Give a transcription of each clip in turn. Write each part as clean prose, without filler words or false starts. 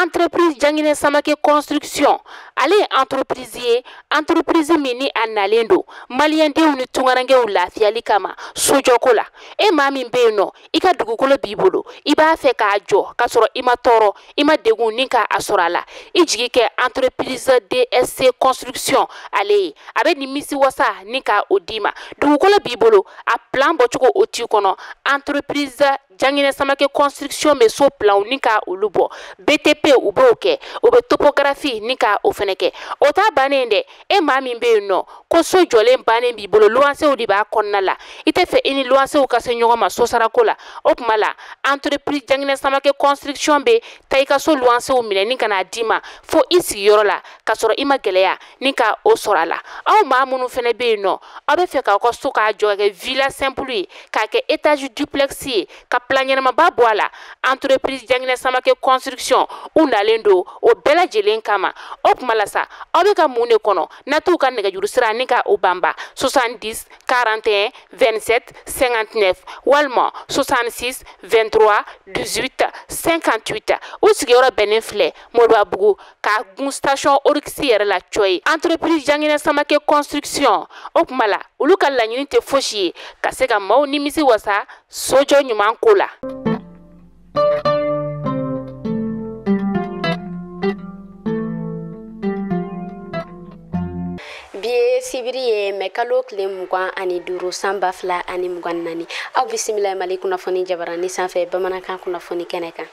entreprise Jangine Samake construction ale entreprise mini analendo malien de uni tungarange ulafiyali kama sojoko la e maa min be no i ka dugukolo b'i bolo i b'a fɛ k'a jɔ ka sɔrɔ i ma tɔɔrɔ i ma degun ni ka a sɔrɔ a la i jigi kɛ entreprise DSC construction ale a bɛ nimisi wasa ni ka o di ma dugukolo b'i bolo a plan bɔcogo o t'i kɔnɔ entreprise Jangine Samake construction bɛ so plan ni ka olu bɔ BTP u b'o kɛ o bɛ topographie ni ka o fɛnɛ kɛ o t'a bannen dɛ e maa min bɛ yen nɔ ko so jɔlen bannen b'i bolo luwansew de b'a kɔnɔna la i tɛ fɛ i ni luwansew ka se ɲɔgɔn ma so sarako la o tuma la entreprise Jangine Samake construction bɛ taa i ka so luwansew minɛ ni ka n'a d'i ma fo i sigiyɔrɔ la ka sɔrɔ i ma gɛlɛya ni ka o sɔrɔ a la aw maa minnu fɛnɛ bɛ yen nɔ aw bɛ fɛ k'aw ka so k'a jɔ ka kɛ villa simple ye k'a kɛ étage duplex ye ka plan ɲɛnamaba bɔ a la entreprise Jangine Samake construction u nalen don o bɛɛ lajɛlen kama o tuma la sa aw bɛ ka mun de kɔnɔ n'a t'u ka nɛgɛjuru sira ni ka o banba 70 41 27 59 walima 66 23 18 58 u sigiyɔrɔ bɛnnen filɛ Moribabugu k'a gun station Orix yɛrɛ la cɔyi entreprise Jangine Samake construction o tuma la olu ka laɲini tɛ fosi ye ka se ka maaw nimisi wasa sojɔ ɲuman ko la. Biye sibiri ye mɛ kalo tile 25 san 2024 aw bisimila Mali kunnafoni jabarani sanfɛ bamanankan kunnafoni kɛnɛ kan.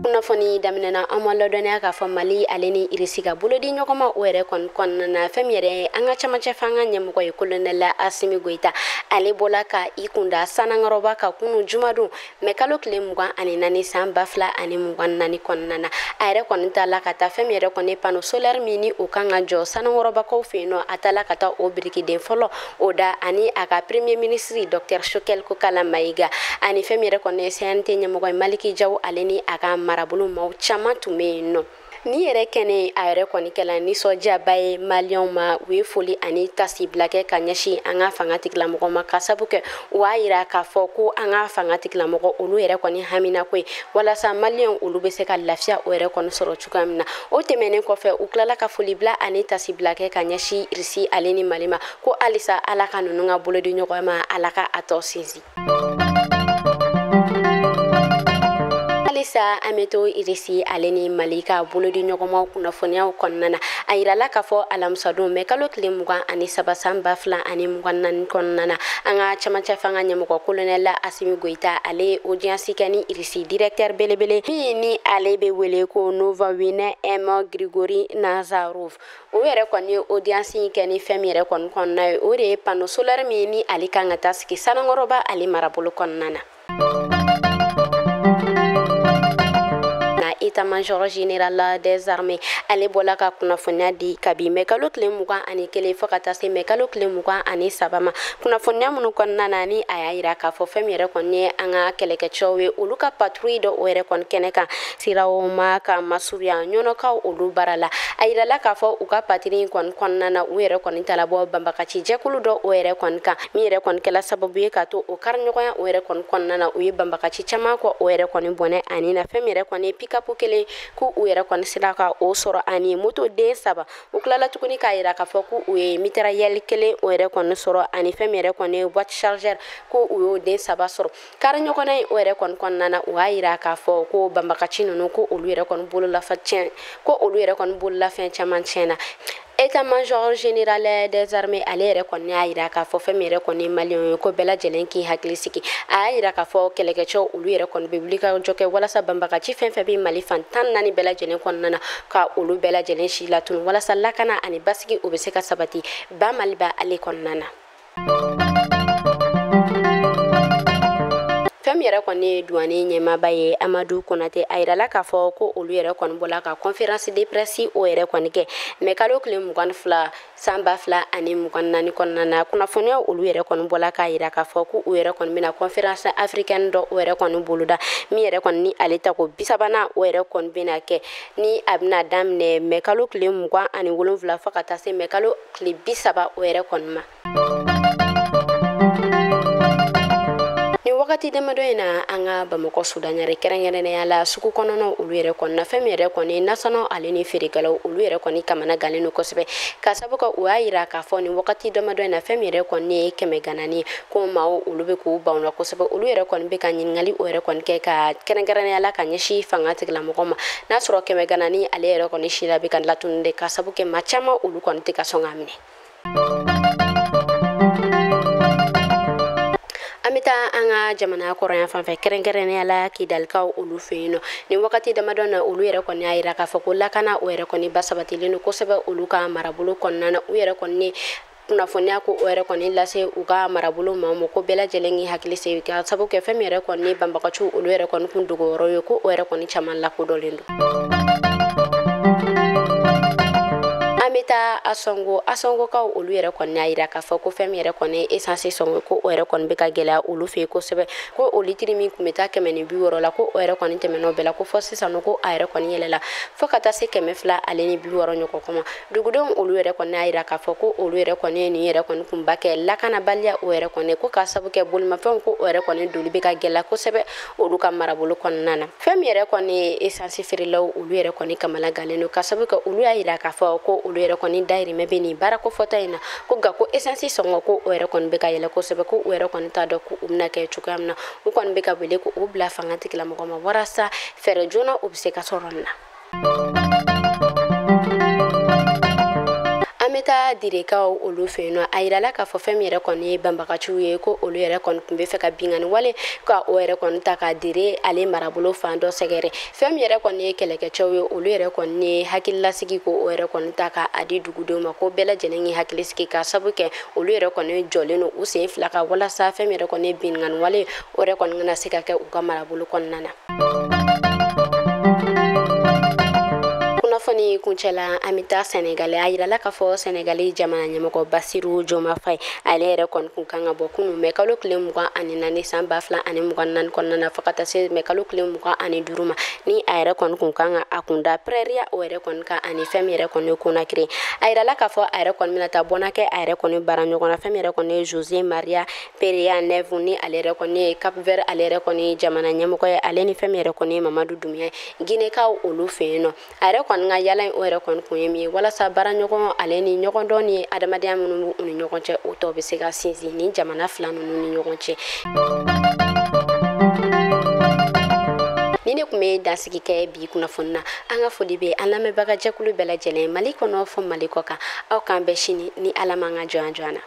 Kunnafoni daminɛna an ma ladɔniya k'a fɔ Mali ale ni Irisi ka bolodi ɲɔgɔnma o yɛrɛ kɔnɔna na fɛn min yɛrɛ an ka camancɛ fanga ɲɛmɔgɔ ye colonel Asimi Goita ale bɔla ka i kunda Sanankɔrɔba ka kunu jumadon mɛ kalo tile 24 san 2024 kɔnɔna na a yɛrɛ kɔni taala ka taa fɛn min yɛrɛ kɔni panneau solaire min ni o kan ka jɔ Sanankɔrɔbakaw fɛ yen nɔ a taala ka taa o birikiden fɔlɔ o da ani a ka premier ministre Dr Choguel Kokala Mayiga ani fɛn min yɛrɛ kɔni CNT ɲɛmɔgɔ ye Maliki Jawu ale ni a ka marabolo maaw caman tun bɛ yen nɔ. Ni yɛrɛ kɛnɛ a yɛrɛ kɔni kɛla nisɔndiyaba ye maliyɛnw ma u ye foli ani tasi bila kɛ ka ɲɛsin an ka fanga tigilamɔgɔ ma ka sabu kɛ u b'a yira k'a fɔ ko an ka fanga tigilamɔgɔ olu yɛrɛ kɔni hamina ko ye walasa maliyɛnw olu bɛ se ka lafiya o yɛrɛ kɔni sɔrɔ cogoya min na o tɛmɛnen kɔfɛ u tilala ka foli bila ani tasi bila kɛ ka ɲɛsin Irisi ale ni Mali ma ko halisa Ala ka ninnu ka bolodi ɲɔgɔn ma Ala ka a tɔ sinsin. Halisa an bɛ to Irisi ale ni Mali ka bolodi ɲɔgɔnmaw kunnafoniyaw kɔnɔna na a yirala k'a fɔ alamisadon mɛ kalo tile 23 san 2024 kɔnɔna na an ka camancɛ fanga ɲɛmɔgɔ colonel Asimi Goita ale ye audience kɛ ni Irisi directeur belebele min ni ale bɛ wele ko Novawine M Grigori Nazarov o yɛrɛ kɔni ye audience kɛ ni fɛn min yɛrɛ kɔni kɔnɔna ye o de ye panneau solaire min ni ale kan ka taa sigi Sanankɔrɔba ale marabolo kɔnɔna na. État-major général des armées ale bɔla ka kunnafoniya di kabi mɛ kalo tile 21 fɔ ka taa se mɛ kalo tile 23 ma kunnafoniya minnu kɔnɔna na ni a y'a yira k'a fɔ fɛn min yɛrɛ kɔni ye an ka kɛlɛkɛcɛw ye olu ka patrouille dɔ o yɛrɛ kɔni kɛnɛ kan siraw ma ka masurunya ɲɔnɔkaw olu baara la a yirala k'a fɔ u ka patrouille kɔni kɔnɔna na u yɛrɛ kɔni tala bɔ banbagaci jɛkulu dɔ o yɛrɛ kɔni kan min yɛrɛ kɔni kɛla sababu ye ka to o kariɲɔgɔnya o yɛrɛ kɔni kɔnɔna na u ye banbagaci caman kɔ o yɛrɛ kɔni bɔnɛ ani na fɛn min yɛrɛ kɔni ye pick-up kelen ko u yɛrɛ kɔni sera ka o sɔrɔ ani moto den 3 u tilala tuguni k'a yira k'a fɔ ko u ye mitrailleur kelen o yɛrɛ kɔni sɔrɔ ani fɛn min yɛrɛ kɔni ye boîte chargeur ko u y'o den 3 sɔrɔ kari ɲɔgɔnna in o yɛrɛ kɔni kɔnɔna na u y'a yira k'a fɔ ko banbagaci ninnu ko olu yɛrɛ kɔni bolola fɛn caman tiɲɛna. État-major général des armées ale yɛrɛ kɔni y'a yira k'a fɔ fɛn min yɛrɛ kɔni maliyɛnw ye ko bɛɛ lajɛlen k'i hakili sigi a y'a yira k'a fɔ kɛlɛkɛcɛw olu yɛrɛ kɔni bɛ wuli ka jɔ kɛ walasa banbagaci fɛn fɛn bɛ Mali fan 14 bɛɛ lajɛlen kɔnɔna na ka olu bɛɛ lajɛlen si latunu walasa lakana ani basigi o bɛ se ka sabati ba Mali ba ale kɔnɔna na. Fɛn min yɛrɛ kɔni ye douane ɲɛmaaba ye Amadu Konate a yirala k'a fɔ ko olu yɛrɛ kɔni bɔla ka conférence de presse o yɛrɛ kɔni kɛ mɛ kalo tile 22 san 2024 kɔnɔna na kunnafoniya olu yɛrɛ kɔni bɔla k'a yira k'a fɔ ko u yɛrɛ kɔni bɛna conférence africaine dɔ o yɛrɛ kɔni boloda min yɛrɛ kɔni ni ale ta ko 30nan o yɛrɛ kɔni bɛna kɛ ni a bɛna daminɛ mɛ kalo tile 27 fɔ ka taa se mɛ kalo tile 30 o yɛrɛ kɔni ma. wagati damadɔ in na an ka Bamakɔ Sudanɲare kɛrɛnkɛrɛnnenya la sugu kɔnɔnaw olu yɛrɛ kɔnɔna fɛn min yɛrɛ kɔni nasɔnɔ ale ni feerekɛlaw olu yɛrɛ kɔni kamana gannen don kosɛbɛ ka sabu kɛ u y'a yira k'a fɔ nin wagati damadɔ in na fɛn min yɛrɛ kɔni ye kɛmɛ ganani ko maaw olu bɛ k'u ban o la kosɛbɛ olu yɛrɛ kɔni bɛ ka ɲininkali o yɛrɛ kɔni kɛ ka kɛrɛnkɛrɛnnenya la ka ɲɛsin fanga tigilamɔgɔ ma n'a sɔrɔ kɛmɛ ganani ale yɛrɛ kɔni si la bɛ ka latunu de ka sabu kɛ maa caman olu kɔni tɛ ka sɔn k'a minɛ. An bɛ taa an ka jamana kɔrɔyan fanfɛ kɛrɛnkɛrɛnnenya la Kidalikaw olu fɛ yen nɔ nin wagati damadɔ na olu yɛrɛ kɔni y'a yira k'a fɔ ko lakana o yɛrɛ kɔni basabatilen don kosɛbɛ olu ka marabolo kɔnɔna na u yɛrɛ kɔni kunnafoniya ko o yɛrɛ kɔni lase u ka marabolo ma ko bɛɛ lajɛlen k'i hakili se ka sabu kɛ fɛn min yɛrɛ kɔni banbagaciw olu yɛrɛ kɔni kun dogoyɔrɔ ye ko o yɛrɛ kɔni caman lakodɔnlen don. An bɛ taa Asɔngokaw olu yɛrɛ kɔni y'a yira k'a fɔ ko fɛn min yɛrɛ kɔni ye essence sɔngɔ ko o yɛrɛ kɔni bɛ ka gɛlɛya olu fɛ yen kosɛbɛ ko o litiri min kun bɛ taa 160 la ko o yɛrɛ kɔni tɛmɛn'o bɛɛ la ko fɔ sisan ko a yɛrɛ kɔni yɛlɛla fo ka taa se 260 ɲɔgɔn kɔma dugudenw olu yɛrɛ kɔni y'a yira k'a fɔ ko olu yɛrɛ kɔni ye nin yɛrɛ kɔni kunba kɛ lakanabaliya o yɛrɛ kɔni ko k'a sabu kɛ bolimafɛnw ko o yɛrɛ kɔni doli bɛ ka gɛlɛya kosɛbɛ olu ka marabolo kɔnɔna na fɛn min yɛrɛ kɔni ye essence feerelaw olu yɛrɛ kɔni kamana gannen don ka sabu kɛ olu y'a yira k'a fɔ ko olu yɛrɛ kɔni dayirimɛ bɛ nin baara kofɔta in na ko nka ko essence sɔngɔ ko o yɛrɛ kɔni bɛ ka yɛlɛ kosɛbɛ ko o yɛrɛ kɔni t'a dɔn ko u bɛna kɛ cogoya min na u kɔni bɛ ka wele ko u bila fanga tigilamɔgɔ ma walasa fɛɛrɛ joona u bɛ se ka sɔrɔ nin na. An bɛ taa Direkaw olu fɛ yen nɔ a yirala k'a fɔ fɛn min yɛrɛ kɔni ye banbagaciw ye ko olu yɛrɛ kɔni tun bɛ fɛ ka bingani wale ka o yɛrɛ kɔni ta ka Dire ale marabolo fan dɔ sɛgɛrɛ fɛn min yɛrɛ kɔni ye kɛlɛkɛcɛw ye olu yɛrɛ kɔni ye hakililasigi ko o yɛrɛ kɔni ta ka di dugudenw ma ko bɛɛ lajɛlen ye hakili sigi ka sabu kɛ olu yɛrɛ kɔni jɔlen don u sen fila kan walasa fɛn min yɛrɛ kɔni ye bingani wale o yɛrɛ kɔni kana se ka kɛ u ka marabolo kɔnɔna na. Kunnafoni kuncɛla an bɛ taa Sɛnɛgali a yirala k'a fɔ Sɛnɛgali jamana ɲɛmɔgɔ Basiru Joma Faye ale yɛrɛ kɔni kun kan ka bɔ kunun mɛ kalo tile 24 san 2024 kɔnɔna na fo ka taa se mɛ kalo tile 25 ma ni a yɛrɛ kɔni kun kan ka a kunda Prairie o yɛrɛ kɔni kan ani fɛn min yɛrɛ kɔni ye Conakry a yirala k'a fɔ a yɛrɛ kɔni bɛna taa bɔna kɛ a yɛrɛ kɔni baara ɲɔgɔn na fɛn min yɛrɛ kɔni ye Jose Maria Pereira Neves ni ale yɛrɛ kɔni ye Cap Vert ale yɛrɛ kɔni jamana ɲɛmɔgɔ ye ale ni fɛn min yɛrɛ kɔni ye Mamadu Doumbouya Guinekaw olu fɛ yen nɔ a yɛrɛ kɔni ka yala in o yɛrɛ kɔni kun ye min ye walasa baara ɲɔgɔn ale ni ɲɔgɔn dɔn ni adamadenya minnu b'u ni ɲɔgɔn cɛ o tɔ bɛ se ka sinsin ni jamana fila ninnu ni ɲɔgɔn cɛ. Ni ne kun bɛ dansigi kɛ bi kunnafoni na an ka foli bɛ an lamɛnbaga jɛkulu bɛɛ lajɛlen Mali kɔnɔ fɔ Mali kɔ kan aw k'an bɛɛ sini ni Ala m'an ka jɔ an na.